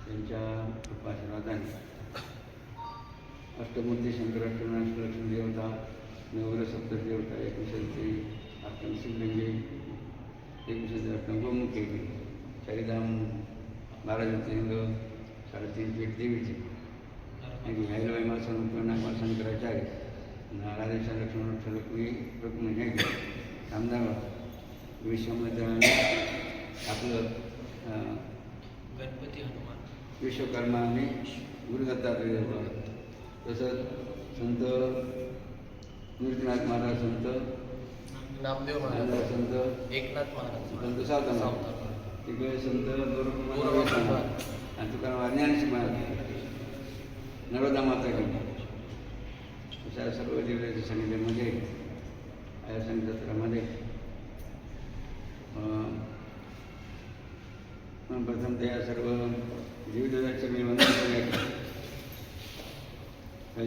त्यांच्या कृपाशीर्वादाने अष्टमूर्ती शंकराष्टनाथ लक्ष्मी देवता नवग्रह सप्तदेवता 21 अष्टम शिवलिंगे 21 अष्टम गोमुखे चारिधाम 12 ज्योतिर्लिंग 3.5 पीठ देवीचे आणि हैलवाई संपूर्ण शंकराचार्य राधेश्वर लक्ष्मण लक्ष्मी रुक्मिणी रामदाबा विश्वमध्ये आपलं गणपती हनुमान विश्वकर्मा आणि गुरुदत्तात्रेय तसंच संत निवृत्तीनाथ महाराज संत नामदेव महाराज संत एकनाथ महाराज संत सावधान तिकडे संत गौरव आणि तुकाराम ज्ञानशी महाराज नर्मदा माता घेऊन अशा सर्व जिल्ह्याच्या सांगितल्यामध्ये या संघटनामध्ये प्रथम त्या सर्व जीवितदाचे मी वंदन करूया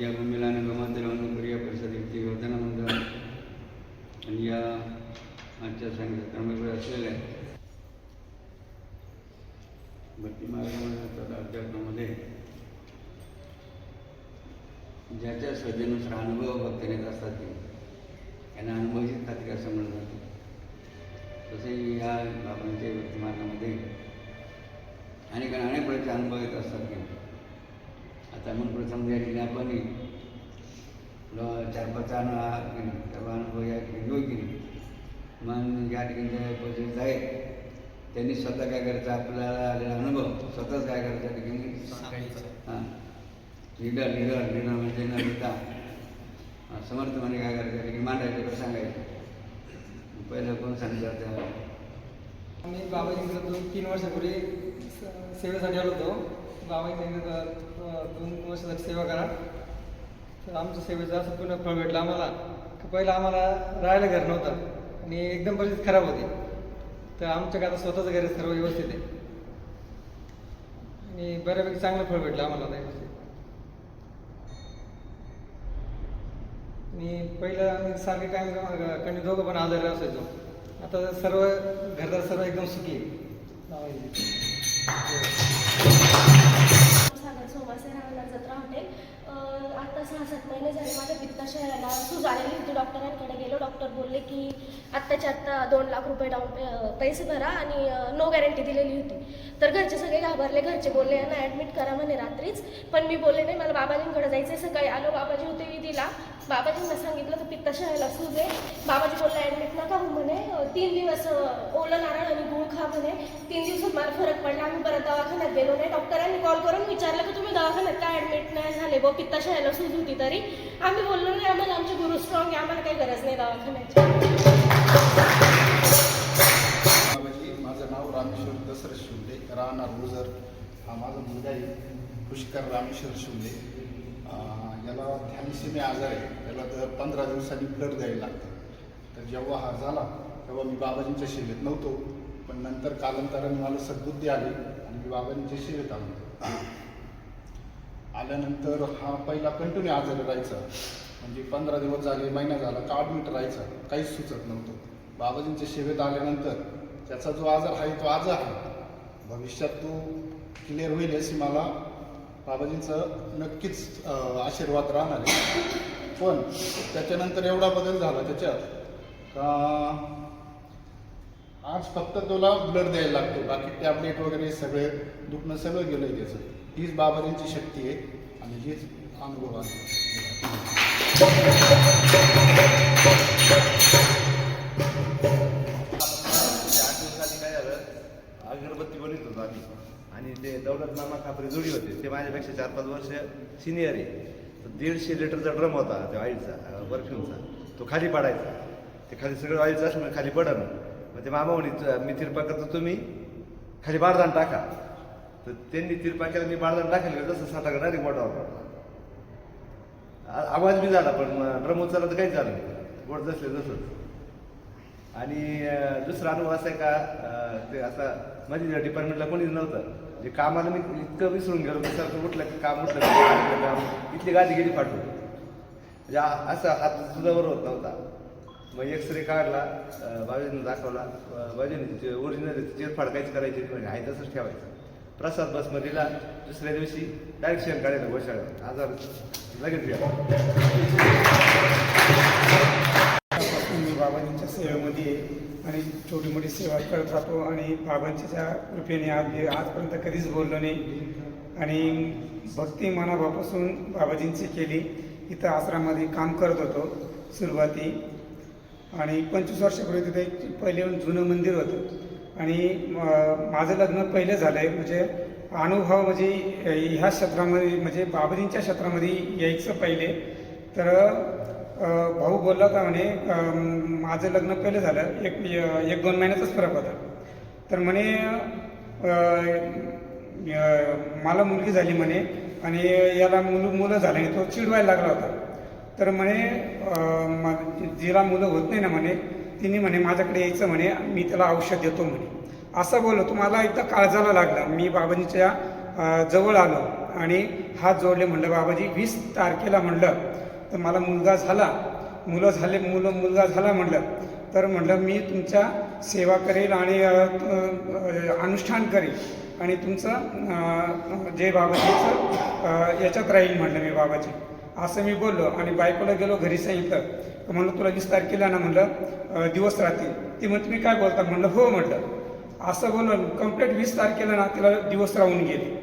या भूमीला आणि गमांतर वंदन करूया परिषदेची योजना मंडळ आणि या आजच्या संघटनामध्ये असलेल्या भक्ती मार्गाच्या अध्यात्मामध्ये ज्याच्या श्रद्धेनुसार अनुभव भक्त येत असतात ते त्यांना अनुभवाचीच खात्री असं म्हणलं जातं. तसेही या बाबांच्या भक्ती मार्गामध्ये अनेक प्रकारचे अनुभव येत असतात की आता मग प्रथम या ठिकाणी आपण 4-5 सर्व अनुभव या ठिकाणी योग्य मग या ठिकाणी उपस्थित आहेत त्यांनी स्वतः काय करायचं आपल्याला आलेला अनुभव स्वतःच काय करायचं त्या ठिकाणी हां लिडर म्हणजे न लिहिता समर्थपणे काय करायचं की मांडायचं तर सांगायचं पहिलं कोण सांगितलं त्या आम्ही बाबाजींकडे 2-3 वर्षापूर्वी सेवेसाठी आलो होतो. बाबाजींनी 2 वर्षासाठी सेवा करा तर आमच्या सेवेचं असं पुन्हा फळ भेटलं आम्हाला की पहिलं आम्हाला राहायला घर नव्हतं आणि एकदम परिस्थिती खराब होती तर आमच्या आता स्वतःचं घर सर्व व्यवस्थित आहे आणि बऱ्यापैकी चांगलं फळ भेटलं आम्हाला आता व्यवस्थित. आणि पहिलं आम्ही सारखे काय कंटिन्यू दोघं पण आजारी असायचो आता सर्व घरदार सर्व एकदम सुखी आहे. जत्रा हॉटेल आता 6-7 महिने झाले माझ्या पित्ताशयाला सूज आलेली होती. डॉक्टरांकडे गेलो. डॉक्टर बोलले की आत्ताच्या आत्ता 2 लाख रुपये पैसे भरा आणि नो गॅरंटी दिलेली होती. तर घरचे सगळे घाबरले. घरचे बोलले यांना ॲडमिट करा म्हणे रात्रीच. पण मी बोलले नाही मला बाबाजींकडे जायचं आहे. सकाळी आलो बाबाजी होते विधीला. बाबाजींना सांगितलं तर पित्ताशयाला सूज आहे. बाबाजी बोलले ॲडमिट नका हो म्हणे 3 दिवस ओलं नारळ आणि गूळ खा म्हणे. 3 दिवसात मला फरक पडला. आम्ही परत दवाखान्यात गेलो नाही. डॉक्टरांनी कॉल करून विचारलं की तुम्ही दवाखान्यात काय ॲडमिट नाही झाले व पित्ताशयाला सूज होती तरी. आम्ही बोललो नाही आम्हाला आमचे गुरु स्ट्रॉंग आहे आम्हाला काही गरज नाही दवाखान्याची. माझं नाव रामेश्वर दशरथ शिंदे राहणार गुजर. हा माझा मुलगा आहे पुष्कर रामेश्वर शिंदे. याला थॅलिसेमिया आजार आहे. याला तर 15 दिवसांनी ब्लड द्यायला लागतं. तर जेव्हा हा झाला तेव्हा मी बाबाजींच्या सेवेत नव्हतो पण नंतर कालांतराने मला सद्बुद्धी आली आणि मी बाबाजींच्या सेवेत आलो. आल्यानंतर हा पहिला कंटिन्यू आजारी राहायचा म्हणजे 15 दिवस झाले महिना झाला का ॲडमिट राहायचा काहीच सुचत नव्हतं. बाबाजींच्या सेवेत आल्यानंतर त्याचा जो आजार आहे तो आजार आहे भविष्यात तो क्लिअर होईल अशी मला बाबाजींचं नक्कीच आशीर्वाद राहणार आहे. पण त्याच्यानंतर एवढा बदल झाला त्याच्यात का आज फक्त तुला ब्लड द्यायला लागतो बाकी टॅबलेट वगैरे सगळे दुखणं सगळं गेलं आहे त्याचं. हीच बाबाजींची शक्ती आहे आणि हीच अनुभव आहे. 8 दिवसांनी काय झालं अगरबत्ती बनवत होतो आम्ही आणि ते दौलत मामा खापरे जोडी होते ते माझ्यापेक्षा 4-5 वर्ष सिनियर आहे. तर 150 लिटरचा ड्रम होता त्या ऑइलचा परफ्यूमचा तो खाली पाडायचा. ते खाली सगळं ऑइलचं असं खाली पडणं. मग ते मामा म्हणे मी तिरपा करतो तुम्ही खाली बारदान टाका. तर त्यांनी तिरपा केला मी बारदान टाकलं जसं साठा डायरेक्ट मोठा होता. आवाज बी झाला पण ड्रम उचलला तर काहीच झालं नाही गोड जसले जसंच. आणि दुसरा अनुभव असा आहे का ते असा माझ्या डिपार्टमेंटला कोणीच नव्हतं जे कामाला मी इतकं विसरून गेलो की सारखं उठलं काम काम इथली गादी गेली फाटून म्हणजे असा हात सुद्धा बरोबर होत नव्हता. मग एक्सरे काढला बाबाजीने दाखवला. बाबाजीने ओरिजिनल चिरफाड काहीच करायची म्हणजे आहे तसंच ठेवायचं. प्रसाद बसमध्ये दिला. दुसऱ्या दिवशी डायरेक्ट शेण काढायला गोशाळेत. आजार लगेच गेला. मी बाबाजींच्या सेवेमध्ये आहे आणि छोटी मोठी सेवा करत राहतो आणि बाबांच्या कृपेने आजपर्यंत कधीच बोललो नाही आणि भक्ती मनापासून बाबाजींची केली. इथं आश्रमामध्ये काम करत होतो सुरुवाती आणि 25 वर्षापूर्वी तिथे एक पहिले जुनं मंदिर होतं आणि माझं लग्न पहिलं झालं आहे. म्हणजे अनुभव म्हणजे ह्या क्षेत्रामध्ये म्हणजे बाबाजींच्या क्षेत्रामध्ये यायचं पहिले तर भाऊ बोलला होता म्हणे माझं लग्न पहिलं झालं एक 2 महिन्याचाच फरक होता. तर म्हणे मला मुलगी झाली म्हणे आणि याला मुलं झाले तो चिडवायला लागला होता. तर म्हणे जिला मुलं होत नाही ना म्हणे तिने म्हणे माझ्याकडे यायचं म्हणे मी त्याला औषध देतो म्हणे असं बोललो. तुम्हाला एकदा काळजाला लागला. मी बाबाजीच्या जवळ आलो आणि हात जोडले. म्हणलं बाबाजी 20 तारखेला म्हणलं तर मला मुलगा झाला मुलगा झाला म्हणलं तर म्हणलं मी तुमच्या सेवा करेल आणि अनुष्ठान करेल आणि तुमचं जे बाबाजीचं याच्यात राहील म्हणलं मी बाबाजी असं मी बोललो. आणि बायकोला गेलो घरी सांगितलं तर म्हणलं तुला 20 तारखेला ना म्हणलं दिवस राहतील. ती म्हणते मी काय बोलता म्हणलं हो म्हटलं. असं बोललो कंप्लीट 20 तारखेला ना तिला दिवस राहून गेले.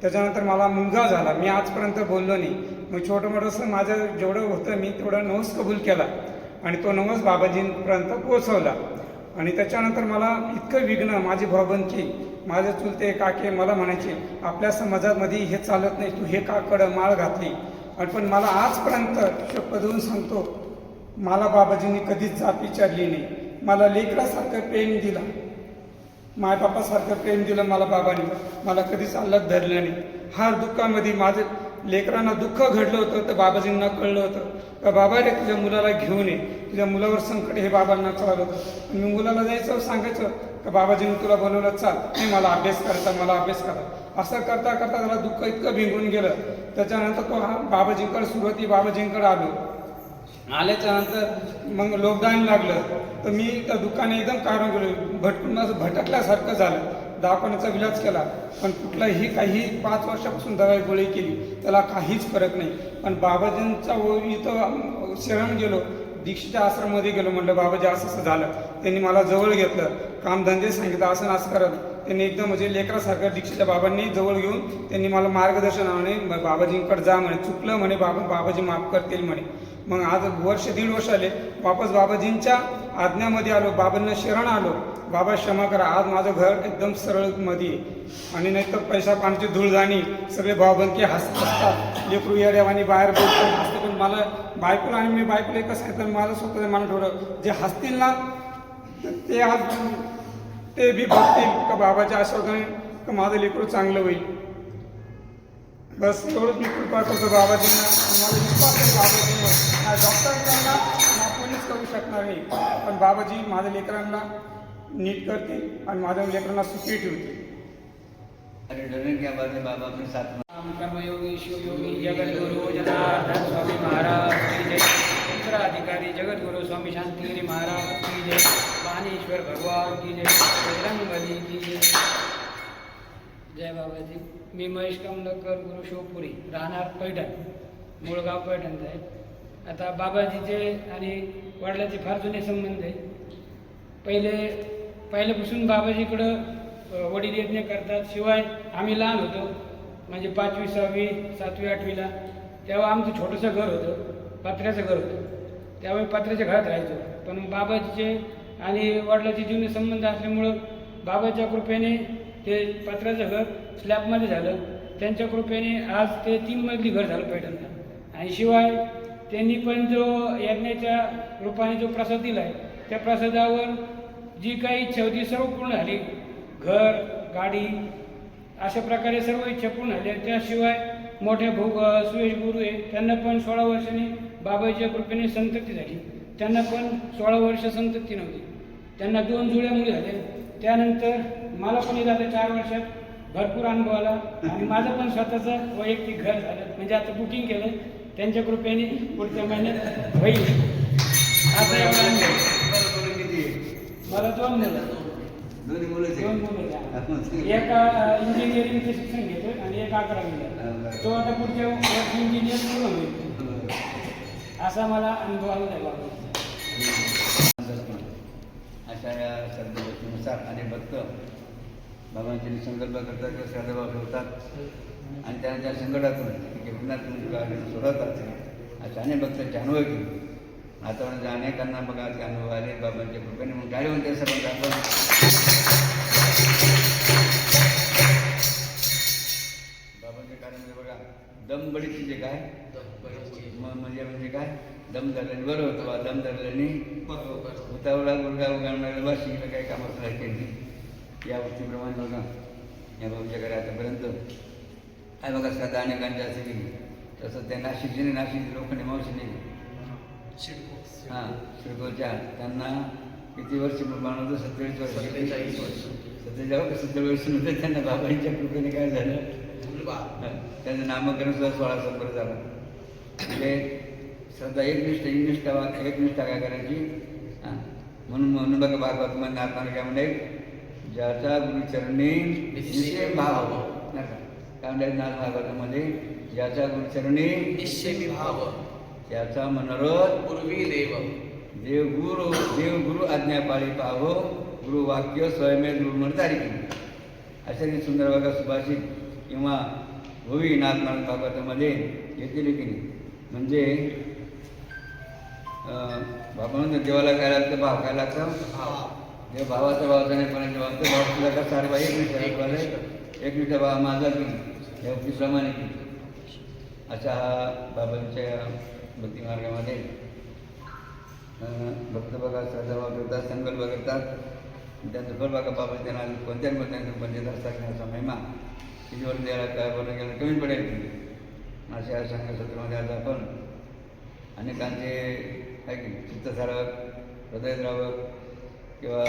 त्याच्यानंतर मला मुलगा झाला. मी आजपर्यंत बोललो नाही. मग छोटं मोठंसं माझं जेवढं होतं मी तेवढं नवस कबूल केला आणि तो नवस बाबाजींपर्यंत पोहोचवला. आणि त्याच्यानंतर मला इतकं विघ्न माझी भावबंदकी माझे चुलते काके मला म्हणायचे आपल्या समाजामध्ये हे चालत नाही तू हे का कडं माळ घातली. आणि पण मला आजपर्यंत शपथ देऊन सांगतो मला बाबाजींनी कधीच जात विचारली नाही. मला लेकरासारखं प्रेम दिला मायबापासारखं प्रेम दिलं मला बाबांनी. मला कधीच अलग धरलं नाही. हर दुःखामध्ये माझं लेकरांना दुःख घडलं होतं तर बाबाजींना कळलं होतं का बाबा रे तुझ्या मुलाला घेऊन ये तुझ्या मुलावर संकट हे बाबांना कळलं होतं. मी मुलाला जायचं सांगायचं का बाबाजींनी तुला बोलवलं चाल नाही मला अभ्यास करा असं करता करता त्याला दुःख इतकं भिंगून गेलं. त्याच्यानंतर तो बाबाजींकडे सुरुवाती बाबाजींकडे आल्याच्या नंतर मग लॉकडाऊन लागलं तर मी त्या दुकाने एकदम कारण गेलो भटकून माझं भटकल्यासारखं झालं. दवाखान्याचा इलाज केला पण कुठलाही काही 5 वर्षापासून दवाई गोळी केली त्याला काहीच फरक नाही. पण बाबाजींचा इथं शरण गेलो दीक्षेच्या आश्रममध्ये गेलो. म्हटलं बाबाजी असं झालं. त्यांनी मला जवळ घेतलं कामधंदे सांगितलं असं करत त्यांनी एकदम म्हणजे लेकरासारखं दीक्षेच्या बाबांनी जवळ घेऊन त्यांनी मला मार्गदर्शनाने बाबाजींकडे जा म्हणे चुकलं म्हणे बाबाजी माफ करतील म्हणे. मग आज 1-1.5 वर्ष आले वापस बाबाजींच्या आज्ञामध्ये आलो. बाबांना शरण आलो. बाबा क्षमा करा. आज माझं घर एकदम सरळमध्ये आणि नाही तर पैसा पाण्याची धूळ जाणी सगळे भावबंदकी हसतात लेकरू येड्यावानी बाहेर बोलतात हसते. पण मला बायकोला आणि मी बायकोला कसं आहे तर मला स्वतः मनात ठेवलं जे हसतील ना ते आज ते बी बघतील का बाबाच्या आशीर्वादाने का माझं लेकरू चांगलं होईल. बस एवढंच मी कृपा करतो बाबाजींना. माझा विश्वास आहे बाबाजींवर. डॉक्टरांना कोणीच करू शकणार नाही पण बाबाजी माझ्या लेकरांना नीट करते आणि माझ्या लेकरांना सुखी ठेवते. अरे डरने क्या बात है बाबा अपने साथ में कर्मयोगी शिवयोगी जगद्गुरु जनार्दन स्वामी महाराज की जय. उत्तराधिकारी जगद्गुरु स्वामी शांतिगिरी महाराज की जय. बाणेश्वर भगवान की जय. बजरंगबली की जय. जय बाबाजी. मी महेश कमलकर गुरु शिवपुरी राहणार पैठण मूळगाव पैठणचं आहे. आता बाबाजीचे आणि वडिलांचे फार जुने संबंध आहे. पहिल्यापासून बाबाजीकडं वडील यज्ञ करतात. शिवाय आम्ही लहान होतो म्हणजे 5वी 6वी 7वी 8वीला तेव्हा आमचं छोटंसं घर होतं पत्र्याचं घर होतं. त्यावेळी पत्र्याच्या घरात राहायचो. पण बाबाजीचे आणि वडिलांचे जीवनी संबंध असल्यामुळं बाबाच्या कृपेने ते पत्र्याचं घर स्लॅबमध्ये झालं. त्यांच्या कृपेने आज ते 3 मजली घर झालं पैठणला. आणि शिवाय त्यांनी पण जो यज्ञाच्या रूपाने जो प्रसाद दिला आहे त्या प्रसादावर जी काही इच्छा होती सर्व पूर्ण झाली. घर गाडी अशा प्रकारे सर्व इच्छा पूर्ण झाल्या. त्याशिवाय मोठे भाऊ सुयश गुरु आहे त्यांना पण 16 वर्षांनी बाबाजीच्या कृपेने संतती झाली. त्यांना पण 16 वर्ष संतती नव्हती. त्यांना 2 जुळ्या मुली झाल्या. त्यानंतर मला पण येत आता 4 वर्षात भरपूर अनुभव आला आणि माझं पण स्वतःचं वैयक्तिक घर झालं. म्हणजे आता बुकिंग केलं त्यांच्या कृपेने पुढच्या महिन्यात होईल. आता एवढा अनुभव. मला 2 मुलं दोन्ही मुलंच दोन आहे. मुलं हा, आहेत. मग. एक इंजिनिअरिंगचं शिक्षण घेतो आणि एक 11वीला. तो आता पुढच्या वर्षी इंजिनियर पूर्ण होईल असा मला अनुभव आला आहे बाबा. अशा या सद्गतीनुसार आणि भक्त बाबांचे संकल्प करतात किंवा श्रद्धाभाव ठेवतात आणि त्यांच्या संकटातून पुन्हा सोडवतात अशा अनेक भक्तांचे अनुभव केले. आता म्हणजे अनेकांना बघा ते अनुभव आले बाबांच्या कृपेने. मग काय म्हणते सर्वांना आपण बाबांचे कार्य म्हणजे बघा दमबडी म्हणजे काय म्हणजे काय दम धरल्याने बरं होतं बा. दम धरल्याने उतावळा गुरगा उगाळणाऱ्या बा शिकलं काही कामाचं नाही त्यांनी या गोष्टीप्रमाणे बघा या बाबांच्या घरी आतापर्यंत आहे बघा सदा अनेकांच्या असे गेली. तसं त्या नाशिकचे लोकांनी मावशीने हां शिडकोच्या त्यांना किती वर्ष बनवतं 47 वर्ष 70 वर्ष नव्हते त्यांना बाबांच्या कृपेने काय झालं त्यांचं नामकरण सुद्धा 16 सप्टेंबर झालं. म्हणजे श्रद्धा एकनिष्ठा काय करायची हां म्हणून बघा भागवत मध्ये आत्माने काय म्हणते ज्याचा गुरुचरणी निश्चय भाव नाही का काय म्हणतात नाथ भागवतामध्ये ज्याचा गुरुचरणी निश्चय भाव त्याचा मनोरथ पूर्वी देव देवगुरु आज्ञा पाळी पाहो गुरु वाक्य स्वयमे गुरुमरदारी केली. अशा काही सुंदर बघा सुभाषित किंवा होई नाथ भागवतामध्ये येतील की नाही. म्हणजे बाबा देवाला काय लागतं भाव काय लागतं देव भावाचा भावचा नाही पण भावचा भाव तुला का सारे भाई एक मिनिट भाव माझा की या प्रमाणे की अशा हा बाबांच्या भक्ती मार्गामध्ये भक्त बघा श्रद्धाभाव करतात संकल्प करतात त्यांचं फळ बघा बाबा त्यांना कोणत्याही त्यांचं पंचायत असता महिमा किती वर्ष द्यायला काय बोलणं गेलं कमी पडेल की अशा संघसत्रामध्ये आज आपण अनेकांचे काय की चित्तसारक हृदयद्रावक किंवा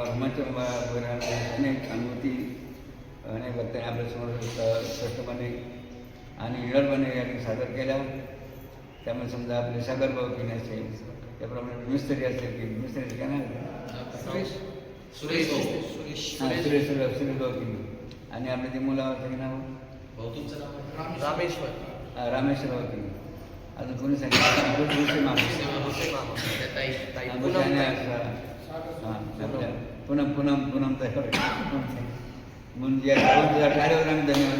रोमांच वगैरे अनेक अनुभूती अनेक भक्तांनी आपल्यासमोर स्पष्टपणे आणि निडरपणे यांनी सादर केल्या. त्यामुळे समजा आपले सागर भाऊ की असेल त्याप्रमाणे मिस्त्री असेल की मिस्त्री काय नाही सुरेश सुरेश भाऊ की आणि आपले ते मुलावर नाव रामेश्वर रामेश्वर भाऊ की अजून कोणी सांगितलं पूनम म्हणजे कार्यावर आम्ही धन्यवाद